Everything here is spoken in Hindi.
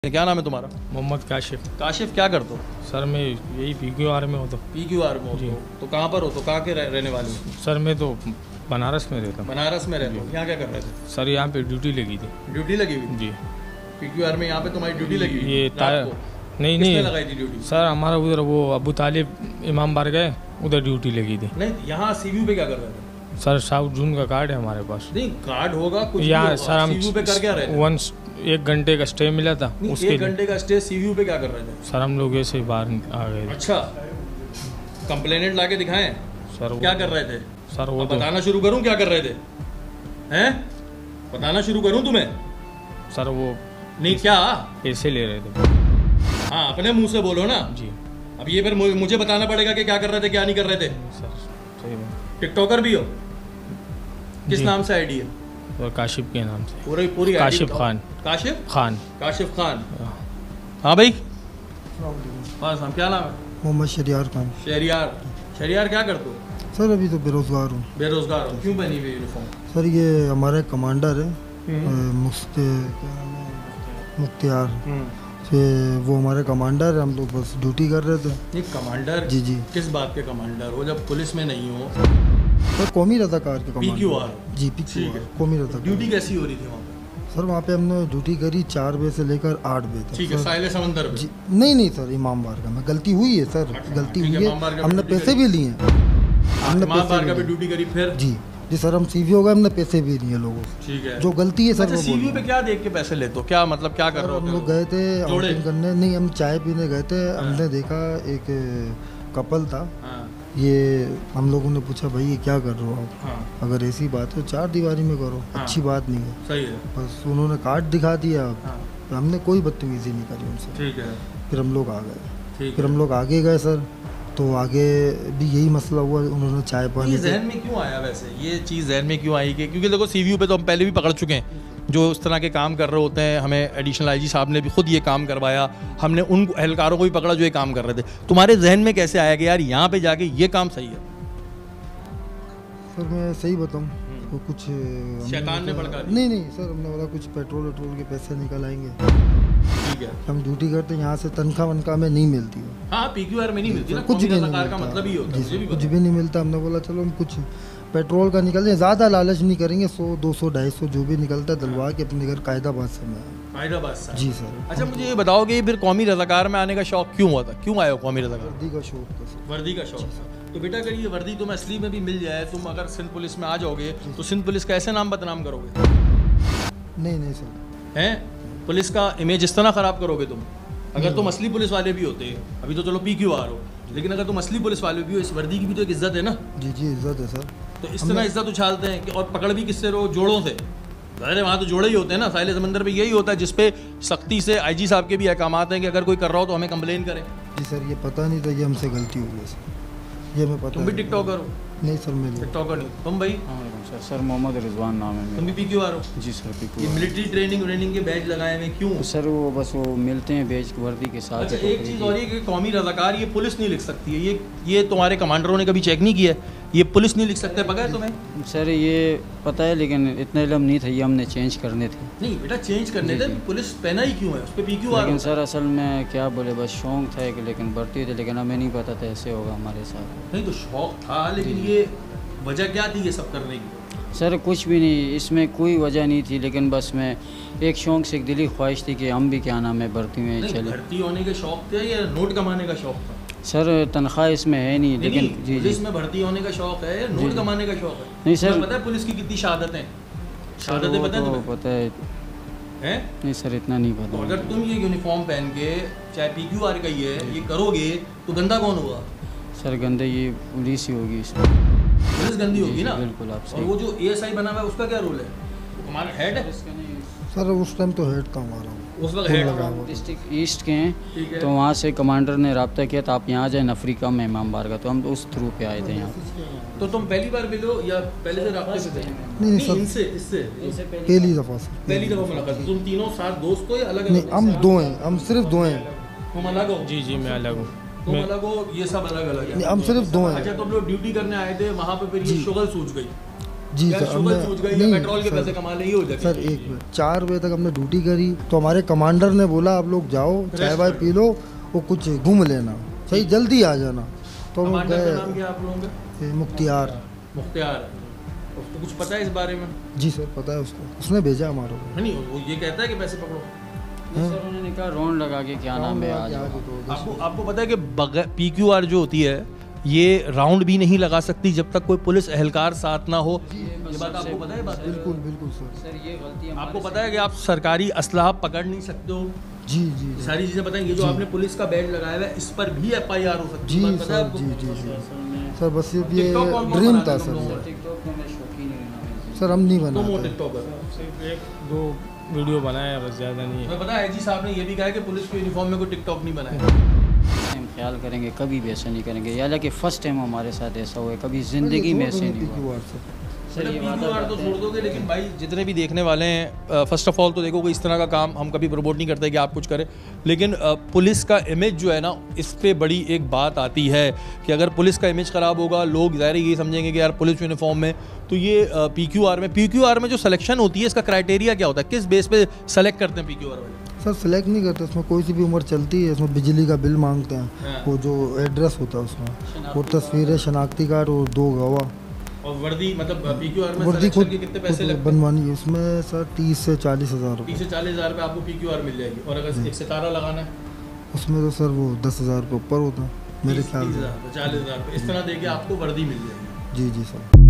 क्या नाम है तुम्हारा? मोहम्मद काशिफ। काशिफ, क्या करते हो? सर मैं यही PQR में हो तो। PQR में हो तो कहाँ पर हो? तो कहाँ के रहने वाले हो? सर मैं तो बनारस में रहता हूँ। बनारस में रहते हो? यहाँ क्या कर रहे थे? सर यहाँ पे ड्यूटी लगी थी। ड्यूटी लगी हुई? जी। PQR में यहाँ पे तुम्हारी ड्यूटी लगी हुई? ये नहीं किसने लगाई थी ड्यूटी? सर हमारा उधर वो अबू तालिब इमाम बार गए, उधर ड्यूटी लगी थी। नहीं, यहाँ CVU पे क्या कर रहे थे? सर साउथ जून का कार्ड है हमारे पास। नहीं, कार्ड होगा कुछ यहाँ सर हम CVU पे कर क्या रहे थे? 1 घंटे का स्टे मिला था उसके। 1 घंटे का स्टे CVU पे क्या कर रहे थे? सर हम लोग ऐसे ही बाहर आ गए। अच्छा, कंप्लेनेंट लाके दिखाएं? सर क्या कर रहे थे? सर वो तो बताना शुरू करूं क्या कर रहे थे? हैं? बताना शुरू करूं तुम्हें? सर वो नहीं, क्या पैसे ले रहे थे। हाँ, अपने मुंह से बोलो ना जी। अब ये फिर मुझे बताना पड़ेगा कि क्या कर रहे थे क्या नहीं कर रहे थे। सर सही बात। टिकटॉकर भी हो? किस जी। नाम से आईडी है? और काशिफ के नाम से। पूरी काशिफ खान। काशिफ खान। काशिफ खान। हाँ भाई, हाँ साहब, क्या नाम है? मोहम्मद शरियार खान। शहरियार। शहरियार, क्या करते हो? सर अभी तो बेरोज़गार हूँ। बेरोजगार हो? क्यों पहनी हुई यूनिफॉर्म? सर ये हमारा कमांडर है मुख्तियार, फिर वो हमारे कमांडर है, हम लोग बस ड्यूटी कर रहे थे। नहीं, कमांडर? जी जी। किस बात के कमांडर हो जब पुलिस में नहीं हो? सर कौमी रज़ाकार के कमांडर। PQR? जी ठीक PQR है। कौमी रज़ाकार। ड्यूटी कैसी हो रही थी वहाँ पे? सर वहाँ पे हमने ड्यूटी करी 4 बजे से लेकर 8 बजे तक। ठीक है, साहिल समंदर पे? जी नहीं सर, इमाम बारगाह में गलती हुई है सर। गलती ठीक है, हुई इमाम बारगाह है, में हमने ड्यूटी पैसे करी। भी लिए हैं। हमने इमाम पैसे बारगाह भी पे लिए। ड्यूटी करी फिर? जी जी सर, हम CV हो गए, हमने पैसे भी लिए लोगों से। ठीक है। जो गलती है सर अच्छा, वो CVU बोलिए। पे क्या देख के पैसे लेते हो? क्या मतलब, क्या कर सर रहे हम हो? लोग गए थे जोड़े? आउटिंग करने। नहीं, हम चाय पीने गए थे। हमने देखा एक कपल था। हाँ, ये हम लोगों ने पूछा भाई ये क्या कर रहे हो आप? हाँ, अगर ऐसी बात है 4 दीवारी में करो, हाँ। अच्छी बात नहीं है। सही है। बस उन्होंने कार्ड दिखा दिया। हाँ, तो हमने कोई बदतमीजी नहीं करी उनसे। ठीक है, फिर हम लोग आ गए। ठीक फिर है। हम लोग आगे गए सर, तो आगे भी यही मसला हुआ। उन्होंने चाय ये पानी जहन में क्यों आया वैसे? ये चीज़ जहन में क्यों आई कि क्योंकि देखो CVU पे तो हम पहले भी पकड़ चुके हैं जो उस तरह के काम कर रहे होते हैं। हमें एडिशनल IG साहब ने भी खुद ये काम करवाया। हमने उन एहलकारों को भी पकड़ा जो ये काम कर रहे थे। तुम्हारे जहन में कैसे आया कि यार यहाँ पे जाके ये काम सही है? सर मैं सही बताऊँ तो कुछ शैतान ने भड़का दिया? नहीं सर, हमने बोला कुछ पेट्रोल वेट्रोल के पैसे निकल आएंगे। ठीक है। हम ड्यूटी करते हैं, यहाँ से तनख्वाह वनख्वाह में नहीं मिलती है। हाँ, PQR में नहीं मिलती ना, कुछ भी नहीं सरकार का मिलता। मतलब ही होता है, जी मुझे भी कुछ पता भी नहीं मिलता। हमने बोला चलो हम कुछ पेट्रोल का निकल जाए, ज़्यादा लालच नहीं करेंगे। 100 200 250 जो भी निकलता है दिलवा के अपने घर कायदाबाद से में। हैदराबाद से। जी सर। अच्छा, मुझे ये बताओ कि फिर कौमी रज़ाकार में आने का शौक क्यों हुआ था? क्यों आए हो कौमी रज़ाकार? वर्दी का शौक था सर। वर्दी का शौक। तो बेटा अगर ये वर्दी तुम्हें असली में भी मिल जाए, तुम अगर सिंध पुलिस में आ जाओगे तो सिंध पुलिस का ऐसे नाम बदनाम करोगे? नहीं सर। हैं? पुलिस का इमेज इस तरह ख़राब करोगे तुम? अगर तुम असली पुलिस वाले भी होते, अभी तो चलो PQR हो, लेकिन अगर तुम असली पुलिस वाले भी हो, इस वर्दी की भी तो एक इज्जत है ना? जी इज्जत है सर। तो इस तरह इज्जत उछालते हैं कि, और पकड़ भी किससे रहो? जोड़ों से। अरे वहाँ तो जोड़े ही होते हैं ना। साहिल समंदर पे यही होता है जिसपे सख्ती से IG साहब के भी अहकामात हैं कि अगर कोई कर रहा हो तो हमें कंप्लेन करें। जी सर, ये पता नहीं था, ये हमसे गलती हुई है सर। ये हमें पता तुम भी नहीं। टिकटॉकर हो? नहीं सर, मैं नहीं। टिकटॉकर नहीं। तुम भाई? सर मोहम्मद रिजवान नाम है तुम मेरा। भी PQR हो? जी सर ये PQR। मिलिट्री ट्रेनिंग के बैच लगाए हुए क्यों? सर वो बस वो मिलते हैं बेच वर्दी के साथ। अच्छा, एक चीज़ और ये कि कौमी रज़ाकार ये पुलिस नहीं लिख सकती है। ये तुम्हारे कमांडरों ने कभी चेक नहीं किया है? ये पुलिस नहीं लिख सकते, पता है तुम्हें? सर ये पता है, लेकिन इतना इल्म नहीं था, ये हमने चेंज करने थे। नहीं बेटा, चेंज करने थे। पुलिस पहना ही क्यों है? उस पर PQR लेकिन सर असल में क्या बोले, बस शौक था कि, लेकिन भर्ती थे, लेकिन हमें नहीं पता था ऐसे होगा हमारे साथ। नहीं तो शौक था, लेकिन ये वजह क्या थी ये सब करने की? सर कुछ भी नहीं, इसमें कोई वजह नहीं थी, लेकिन बस मैं एक शौक से, एक दिली ख्वाहिश थी कि हम भी क्या नाम है भर्ती में नहीं, चले। भर्ती होने के शौक थे या नोट कमाने का शौक था? सर तनख्वाह इसमें है नहीं, लेकिन जी पुलिस में भर्ती होने का शौक है या नोट कमाने का शौक है? नहीं सर। तुम्हें पता है पुलिस की कितनी शहादतें? शहादतें पता है तुम्हें? पता है। हैं? नहीं सर इतना नहीं तो पता। अगर तुम ये यूनिफॉर्म पहन के, चाहे PQR का ही है, ये करोगे तो गंदा कौन होगा? सर गंदे ये पुलिस ही होगी इसमें। पुलिस गंदी होगी ना? बिल्कुल आप और सही। वो जो ASI बना हुआ है उसका क्या रोल है? वो हमारा हेड है? सर उस टाइम तो हेड था हमारा। उस वक्त हेड लगा हुआ। डिस्ट्रिक्ट ईस्ट के हैं, ठीक है। तो वहाँ से कमांडर ने रब्ता किया था आप यहाँ जाए अफ्रीका में इमाम बारगाह, तो हम उस थ्रू पे आए थे यहाँ। तो तुम पहली बार मिलो या पहले से रास्ते पे थे? नहीं सर, इनसे इससे पहली दफ़ा सर। पहली दफा मुलाकात हुई। तुम तीनों साथ दोस्त हो या अलग नहीं, अलग? हम 2 हैं, हम सिर्फ 2 हैं। तुम अलग हो? जी मैं अलग हूँ। तुम अलग हो, ये सब अलग अलग नहीं, है। हम सिर्फ 2 अच्छा, हैं। तुम लोग ड्यूटी करने आए थे वहाँ पे, फिर ये शुगल सूझ गई? जी या सर, शुगर हमने- सूझ गई या नहीं, पेट्रोल के सर, पैसे कमा ले, ये हो जाएगा सर 4 बजे तक हमने ड्यूटी करी तो हमारे कमांडर ने बोला आप लोग जाओ चाय वाय पी लो, वो कुछ घूम लेना, सही जल्दी आ जाना। तो हम कमांडर का नाम गए क्या है आप लोगों का? मुख्तियार। मुख्तियार। उसको कुछ पता है इस बारे में? जी सर पता है उसको, उसने भेजा हमारे को। है नहीं, वो ये कहता है कि पैसे पकड़ो। सर उन्होंने कहा राउंड लगा के क्या नाम है आ जाओ। आपको पता है कि PQR जो होती है ये राउंड भी नहीं लगा सकती जब तक कोई पुलिस एहलकार साथ ना हो। ये बात आपको पता है? बात बिल्कुल बिल्कुल सर। सर ये गलती हमारे आपको से- पता है कि आप सरकारी असलाह पकड़ नहीं सकते हो? जी जी ये जी सारी चीजें बताएंगे। जो आपने पुलिस का बैड लगाया हुआ है इस पर भी FIR हो सकती है। जी बात पता है सर, आपको? जी जी जी सर मैं सर, बस सिर्फ ये टिकटॉक कौन-कौन ड्रीम बनाते था हैं सर लोग? ये। टिकटॉक में मैं शौकीन ही नहीं हूँ। सर हम नहीं तुम हो बनाते। टिकटॉकर? सिर्फ 1-2 वीडियो बनाया बस, ज़्यादा नहीं है। तुम्हें पता है IG साहब ने ये भी कहा है कि पुलिस के यूनिफॉर्म में कोई टिकटॉक नहीं बनाया। हम ख्याल करेंगे, कभी भी ऐसा नहीं करेंगे। हालांकि फर्स्ट टाइम हमारे साथ ऐसा हुआ है, कभी ज़िंदगी में ऐसे नहीं हुआ। सर ये वादा PQR तो करते छोड़ हैं। दोगे, लेकिन भाई जितने भी देखने वाले हैं, फर्स्ट ऑफ ऑल तो देखो कि इस तरह का काम हम कभी प्रमोट नहीं करते कि आप कुछ करें, लेकिन पुलिस का इमेज जो है ना, इस पे बड़ी एक बात आती है कि अगर पुलिस का इमेज ख़राब होगा, लोग ज़ाहिर है ये समझेंगे कि यार पुलिस यूनिफॉर्म में। तो ये PQR में जो सिलेक्शन होती है, इसका क्राइटेरिया क्या होता है? किस बेस पे सेलेक्ट करते हैं PQR वाले? सर सिलेक्ट नहीं करते, उसमें कोई सी भी उम्र चलती है, इसमें बिजली का बिल मांगते हाँ। हैं, वो जो एड्रेस होता है उसमें, वो तस्वीरें, शनाख्ती कार्ड और 2 गवाह। और वर्दी, मतलब PQR में वर्दी सिलेक्शन खुद के कितने पैसे खुद लगते हैं? बनवानी है उसमें सर 30 से 40 हज़ार 30 रुपये। से 40 हज़ार रुपये आपको PQR मिल जाएगी। और अगर एक सितारा लगाना है उसमें तो सर वो 10 हज़ार के ऊपर होता है मेरे ख्याल 30 से। हज़ार 40 हज़ार रुपये, इस तरह देके आपको वर्दी मिल जाएगी। जी जी सर।